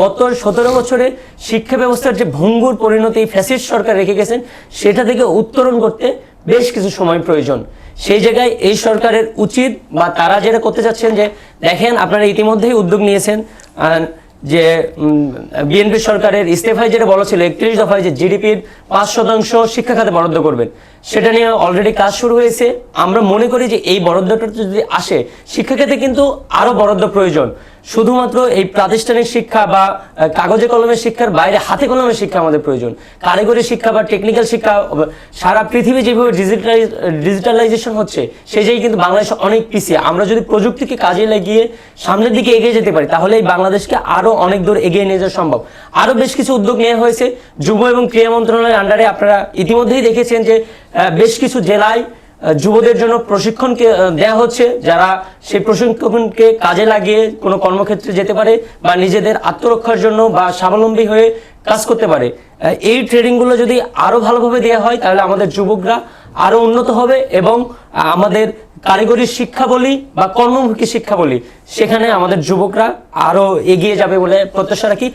গত 17 বছরে শিক্ষা ব্যবস্থার যে ভঙ্গুর পরিণতি ফ্যাসিস্ট সরকার রেখে গেছেন সেটা থেকে উত্তরণ করতে বেশ কিছু সময় প্রয়োজন। সেই জায়গায় এই সরকারের উচিত বা তারা যেটা করতে চাচ্ছেন যে দেখেন আপনারা ইতিমধ্যেই উদ্যোগ নিয়েছেন যে বিএনপি সরকারের ইস্তেফায় যেটা বলা ছিল 31 দফায় যে জিডিপির 5% শিক্ষা খাতে বরাদ্দ করবেন, সেটা নিয়ে অলরেডি কাজ শুরু হয়েছে। আমরা মনে করি যে এই বরাদ্দটা যদি আসে শিক্ষা খাতে কিন্তু আরো বরাদ্দ প্রয়োজন। শুধুমাত্র এই প্রাতিষ্ঠানিক শিক্ষা বা কাগজে কলমের শিক্ষার বাইরে হাতে কলমের শিক্ষা আমাদের প্রয়োজন। কারিগরি শিক্ষা বা টেকনিক্যাল শিক্ষা, সারা পৃথিবী যেভাবে ডিজিটালাইজেশন হচ্ছে সেই জায়গায় কিন্তু বাংলাদেশ অনেক পিছিয়ে। আমরা যদি প্রযুক্তিকে কাজে লাগিয়ে সামনের দিকে এগিয়ে যেতে পারি তাহলে এই বাংলাদেশকে আরো অনেক দূর এগিয়ে নিয়ে যাওয়া সম্ভব। আরো বেশ কিছু উদ্যোগ নেওয়া হয়েছে যুব এবং ক্রীড়া মন্ত্রণালয়ের আন্ডারে। আপনারা ইতিমধ্যেই দেখেছেন যে বেশ কিছু জেলায় যুবদের জন্য প্রশিক্ষণ দেওয়া হচ্ছে, যারা সেই প্রশিক্ষণকে কাজে লাগিয়ে কোনো কর্মক্ষেত্রে যেতে পারে বা নিজেদের আত্মরক্ষার জন্য বা স্বাবলম্বী হয়ে কাজ করতে পারে। এই ট্রেনিংগুলো যদি আরো ভালোভাবে দেওয়া হয় তাহলে আমাদের যুবকরা আরো উন্নত হবে এবং আমাদের কারিগরি শিক্ষা বলি বা কর্মমুখী শিক্ষা বলি সেখানে আমাদের যুবকরা আরো এগিয়ে যাবে বলে প্রত্যাশা রাখি।